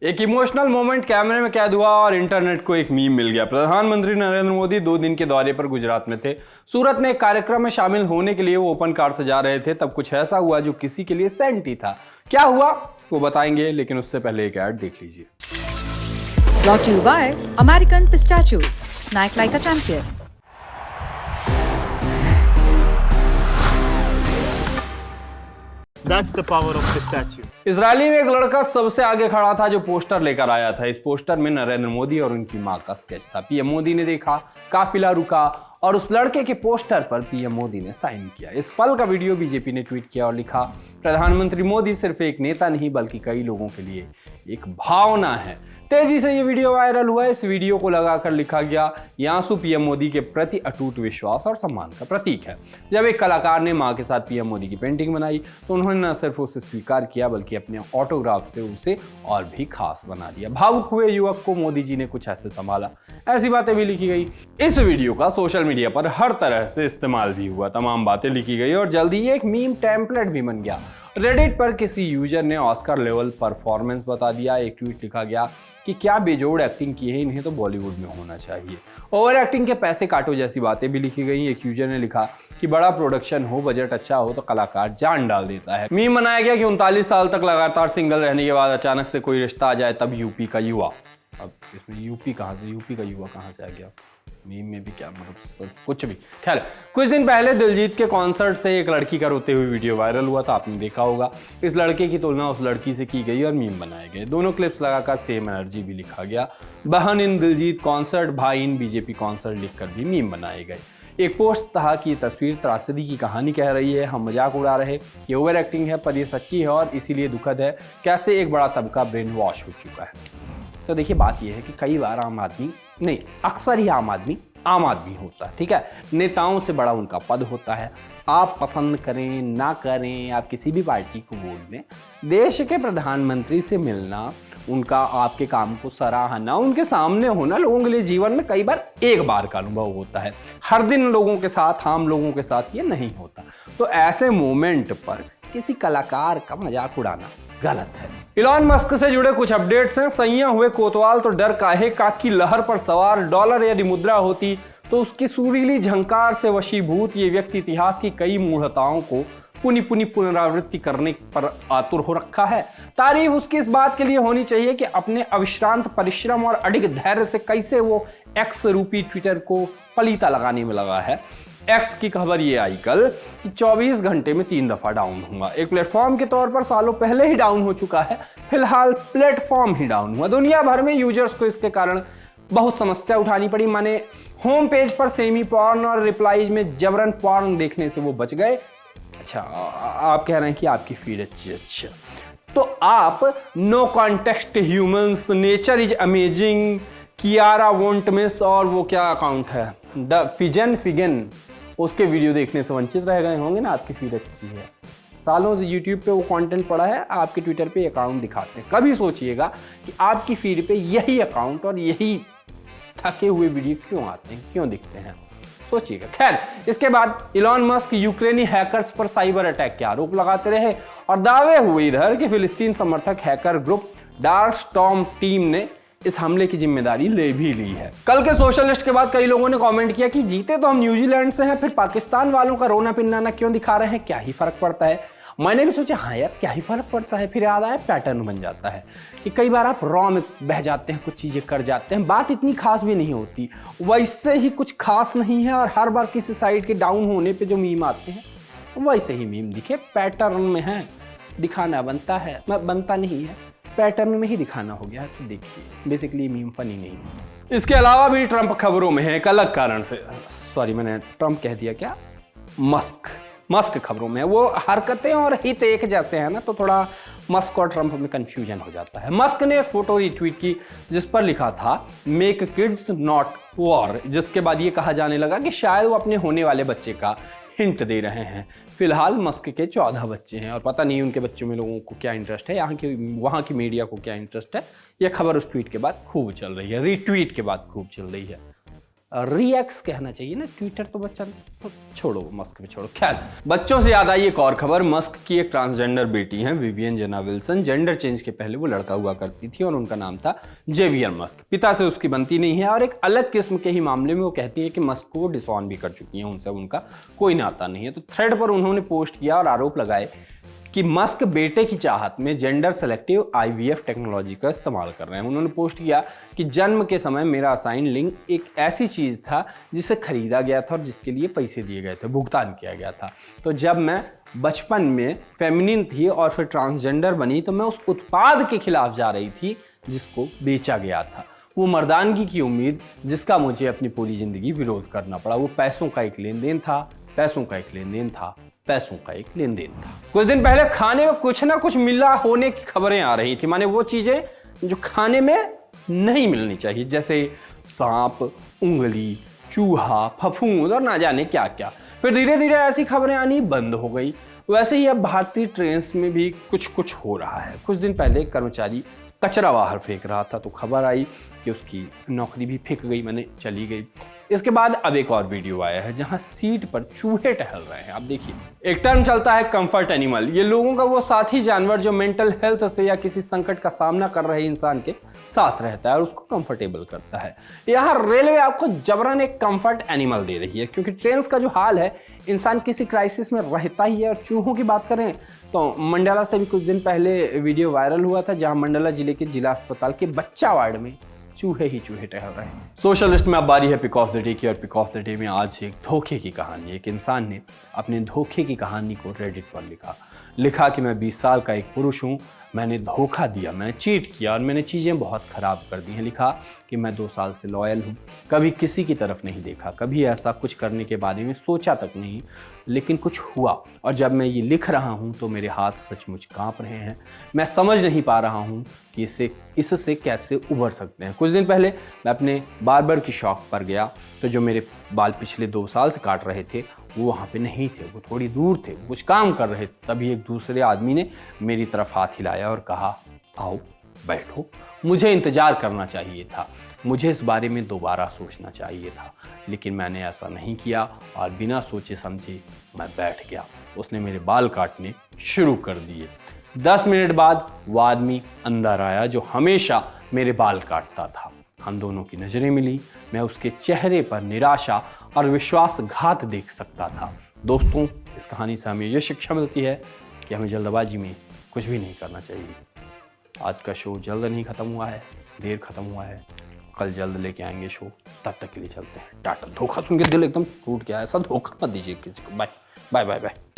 एक emotional moment कैमरे में कैद हुआ और इंटरनेट को एक मीम मिल गया। प्रधानमंत्री नरेंद्र मोदी 2 दिन के दौरे पर गुजरात में थे। सूरत में एक कार्यक्रम में शामिल होने के लिए वो ओपन कार से जा रहे थे, तब कुछ ऐसा हुआ जो किसी के लिए सेंट ही था। क्या हुआ वो बताएंगे, लेकिन उससे पहले एक ऐड देख लीजिए। Brought to you by American Pistachios. Snack like a champion. That's the power of pistachio. Israeli में एक लड़का सबसे आगे खड़ा था जो पोस्टर लेकर आया था। इस पोस्टर में नरेंद्र मोदी और उनकी मां का स्केच था। पीएम मोदी ने देखा, काफिला रुका और उस लड़के के पोस्टर पर पीएम मोदी ने साइन किया। इस पल का वीडियो बीजेपी ने ट्वीट किया और लिखा, प्रधानमंत्री मोदी सिर्फ एक नेता नहीं बल्कि कई लोगों के लिए एक भावना है। तेजी से ये वीडियो वायरल हुआ। इस वीडियो को लगाकर लिखा गया, ये आंसू पीएम मोदी के प्रति अटूट विश्वास और सम्मान का प्रतीक है। जब एक कलाकार ने मां के साथ पीएम मोदी की पेंटिंग बनाई तो उन्होंने न सिर्फ उसे स्वीकार किया बल्कि अपने ऑटोग्राफ से उसे और भी खास बना दिया। भावुक हुए युवक को मोदी जी ने कुछ ऐसे संभाला, ऐसी बातें भी लिखी गई। इस वीडियो का सोशल मीडिया पर हर तरह से इस्तेमाल भी हुआ, तमाम बातें लिखी गई और जल्दी ही एक मीम टेम्पलेट भी बन गया। रेडिट पर किसी यूजर ने ऑस्कर लेवल परफॉर्मेंस बता दिया। एक ट्वीट लिखा गया कि क्या बेजोड़ एक्टिंग की है, इन्हें तो बॉलीवुड में होना चाहिए। ओवर एक्टिंग के पैसे काटो जैसी बातें भी लिखी गई। एक यूजर ने लिखा कि बड़ा प्रोडक्शन हो, बजट अच्छा हो तो कलाकार जान डाल देता है। मीम बनाया गया कि 39 साल तक लगातार सिंगल रहने के बाद अचानक से कोई रिश्ता आ जाए तब यूपी का युवा। अब इसमें यूपी कहाँ से, यूपी का युवा कहाँ से आ गया? मीम में भी क्या मतलब सब कुछ भी। खैर, कुछ दिन पहले दिलजीत के कॉन्सर्ट से एक लड़की का रोते हुए वीडियो वायरल हुआ था, आपने देखा होगा। इस लड़के की तुलना उस लड़की से की गई और मीम बनाए गए। दोनों क्लिप्स लगाकर सेम एनर्जी भी लिखा गया। बहन इन दिलजीत कॉन्सर्ट, भाई इन बीजेपी कॉन्सर्ट लिखकर भी मीम बनाए गए। एक पोस्ट था कि ये तस्वीर त्रासदी की कहानी कह रही है, हम मजाक उड़ा रहे, ये ओवर एक्टिंग है पर ये सच्ची है और इसीलिए दुखद है कैसे एक बड़ा तबका ब्रेन वॉश हो चुका है। तो देखिए, बात यह है कि कई बार आम आदमी नहीं, अक्सर ही आम आदमी होता है, ठीक है। नेताओं से बड़ा उनका पद होता है। आप पसंद करें ना करें, आप किसी भी पार्टी को वोट दें, देश के प्रधानमंत्री से मिलना, उनका आपके काम को सराहना, उनके सामने होना लोगों के लिए जीवन में कई बार एक बार का अनुभव होता है। हर दिन लोगों के साथ, आम लोगों के साथ ये नहीं होता। तो ऐसे मोमेंट पर किसी कलाकार का मजाक उड़ाना गलत है। इलॉन मस्क से जुड़े कुछ अपडेट्स हैं। सैया हुए कोतवाल तो डर काहे का की लहर पर सवार। डॉलर यदि मुद्रा होती तो उसकी सुरीली झंकार से वशीभूत ये व्यक्ति इतिहास की कई मूढ़ताओं को पुनरावृत्ति करने पर आतुर हो रखा है। तारीफ उसकी इस बात के लिए होनी चाहिए कि अपने अविश्रांत परिश्रम और अडिग धैर्य से कैसे वो एक्स रूपी ट्विटर को पलीता लगाने में लगा है। एक्स की खबर ये आई कल कि 24 घंटे में 3 दफा डाउन हुआ। एक प्लेटफॉर्म के तौर पर सालों पहले ही डाउन हो चुका है, फिलहाल प्लेटफॉर्म ही डाउन हुआ। दुनिया भर में यूजर्स को इसके कारण बहुत समस्या उठानी पड़ी। माने होम पेज पर सेमी पॉर्न और रिप्लाईज में जबरन पॉर्न देखने से वो बच गए। अच्छा, आप कह रहे हैं कि आपकी फीड अच्छी। अच्छा, तो आप no context humans, nature is amazing, Kiara won't miss और वो क्या अकाउंट है द फिगन, उसके वीडियो देखने से वंचित रह गए होंगे ना। आपकी फीड अच्छी है, सालों से यूट्यूब पे वो कंटेंट पड़ा है, आपके ट्विटर पे अकाउंट दिखाते हैं। कभी सोचिएगा कि आपकी फीड पे यही अकाउंट और यही थके हुए वीडियो क्यों आते हैं, क्यों दिखते हैं, सोचिएगा। खैर, इसके बाद इलॉन मस्क यूक्रेनी हैकर्स पर साइबर अटैक के आरोप लगाते रहे और दावे हुए इधर कि फिलिस्तीन समर्थक hacker group dark storm team ने इस हमले की जिम्मेदारी ले भी ली है। कल के सोशलिस्ट के बाद कई लोगों ने कमेंट किया कि जीते तो हम न्यूजीलैंड से हैं, फिर पाकिस्तान वालों का रोना पिन्नाना क्यों दिखा रहे हैं, क्या ही फर्क पड़ता है। मैंने भी सोचा हाँ यार, क्या ही फर्क पड़ता है। फिर याद आया पैटर्न बन जाता है कि कई बार आप रॉ में बह जाते हैं, कुछ चीजें कर जाते हैं, बात इतनी खास भी नहीं होती, वैसे ही कुछ खास नहीं है। और हर बार किसी साइड के डाउन होने पे जो मीम आते हैं वैसे ही मीम दिखे, पैटर्न में है, दिखाना बनता है, बनता नहीं है, पैटर्न में ही दिखाना हो गया है। तो देखिए, बेसिकली मीम फनी नहीं है। इसके अलावा भी ट्रंप खबरों में है एक अलग कारण से। सॉरी, मैंने ट्रंप कह दिया क्या, मस्क खबरों में। वो हरकतें और हित एक जैसे हैं ना, तो थोड़ा मस्क और ट्रंप में कंफ्यूजन हो जाता है। मस्क ने एक फोटो रिट्वीट की जिस पर लिखा था मेक किड्स नॉट वॉर, जिसके बाद ये कहा जाने लगा कि शायद वो अपने होने वाले बच्चे का हिंट दे रहे हैं। फिलहाल मस्क के 14 बच्चे हैं और पता नहीं उनके बच्चों में लोगों को क्या इंटरेस्ट है, वहाँ की मीडिया को क्या इंटरेस्ट है। यह खबर उस ट्वीट के बाद खूब चल रही है, रीट्वीट के बाद खूब चल रही है। रिएक्स कहना चाहिए ना, ट्विटर तो बच्चा तो छोड़ो, मस्क में छोड़ो। खैर, बच्चों से याद आई एक और खबर। मस्क की एक ट्रांसजेंडर बेटी है, विवियन जेना विल्सन। जेंडर चेंज के पहले वो लड़का हुआ करती थी और उनका नाम था जेवियर मस्क। पिता से उसकी बनती नहीं है और एक अलग किस्म के ही मामले में वो कहती है कि मस्क को डिसऑन भी कर चुकी है, उनसे उनका कोई नाता नहीं है। तो थ्रेड पर उन्होंने पोस्ट किया और आरोप लगाए कि मस्क बेटे की चाहत में जेंडर सेलेक्टिव IVF टेक्नोलॉजी का इस्तेमाल कर रहे हैं। उन्होंने पोस्ट किया कि जन्म के समय मेरा असाइन लिंग एक ऐसी चीज़ था जिसे खरीदा गया था और जिसके लिए पैसे दिए गए थे, भुगतान किया गया था। तो जब मैं बचपन में फेमिनिन थी और फिर ट्रांसजेंडर बनी तो मैं उस उत्पाद के खिलाफ जा रही थी जिसको बेचा गया था। वो मर्दानगी की उम्मीद जिसका मुझे अपनी पूरी ज़िंदगी विरोध करना पड़ा। वो पैसों का एक लेन देन था, पैसों का एक लेन देन था, पैसों का एक लेन देन था। कुछ दिन पहले खाने में कुछ ना कुछ मिला होने की खबरें आ रही थी, माने वो चीजें जो खाने में नहीं मिलनी चाहिए, जैसे सांप, उंगली, चूहा, फफूंद और ना जाने क्या क्या। फिर धीरे धीरे ऐसी खबरें आनी बंद हो गई। वैसे ही अब भारतीय ट्रेन्स में भी कुछ कुछ हो रहा है। कुछ दिन पहले एक कर्मचारी कचरा बाहर फेंक रहा था तो खबर आई कि उसकी नौकरी भी फेंक गई, मैंने चली गई। इसके बाद अब एक और वीडियो आया है जहां सीट पर चूहे टहल रहे हैं। आप देखिए, एक टर्म चलता है कंफर्ट एनिमल। ये लोगों का वो साथी जानवर जो मेंटल हेल्थ से या किसी संकट का सामना कर रहे इंसान के साथ रहता है और उसको कंफर्टेबल करता है। यहाँ रेलवे आपको जबरन एक कंफर्ट एनिमल दे रही है, क्योंकि ट्रेन का जो हाल है, इंसान किसी क्राइसिस में रहता ही है। और चूहों की बात करें तो मंडला से भी कुछ दिन पहले वीडियो वायरल हुआ था जहां मंडला जिले के जिला अस्पताल के बच्चा वार्ड में चूहे ही चूहे टहल रहे हैं। सोशलिस्ट में अब बारी है पिक ऑफ द डे की, और पिक ऑफ द डे में आज एक धोखे की कहानी। एक इंसान ने अपने धोखे की कहानी को रेडिट पर लिखा कि मैं 20 साल का एक पुरुष हूँ, मैंने धोखा दिया, मैंने चीट किया और मैंने चीज़ें बहुत ख़राब कर दी हैं। लिखा कि मैं 2 साल से लॉयल हूँ, कभी किसी की तरफ नहीं देखा, कभी ऐसा कुछ करने के बारे में सोचा तक नहीं, लेकिन कुछ हुआ और जब मैं ये लिख रहा हूँ तो मेरे हाथ सचमुच काँप रहे हैं। मैं समझ नहीं पा रहा हूँ कि इससे कैसे उबर सकते हैं। कुछ दिन पहले मैं अपने बार्बर की शॉप पर गया तो जो मेरे बाल पिछले 2 साल से काट रहे थे वो वहाँ पे नहीं थे, वो थोड़ी दूर थे, वो कुछ काम कर रहे थे। तभी एक दूसरे आदमी ने मेरी तरफ हाथ हिलाया और कहा, आओ बैठो। मुझे इंतज़ार करना चाहिए था, मुझे इस बारे में दोबारा सोचना चाहिए था, लेकिन मैंने ऐसा नहीं किया और बिना सोचे समझे मैं बैठ गया। उसने मेरे बाल काटने शुरू कर दिए। 10 मिनट बाद वो आदमी अंदर आया जो हमेशा मेरे बाल काटता था। हम दोनों की नज़रें मिली। मैं उसके चेहरे पर निराशा और विश्वासघात देख सकता था। दोस्तों, इस कहानी से हमें यह शिक्षा मिलती है कि हमें जल्दबाजी में कुछ भी नहीं करना चाहिए। आज का शो जल्द नहीं ख़त्म हुआ है, देर ख़त्म हुआ है, कल जल्द लेके आएंगे शो। तब तक के लिए चलते हैं, टाटा। धोखा सुन के दिल एकदम टूट गया, ऐसा धोखा मत दीजिए किसी को। Bye bye bye bye.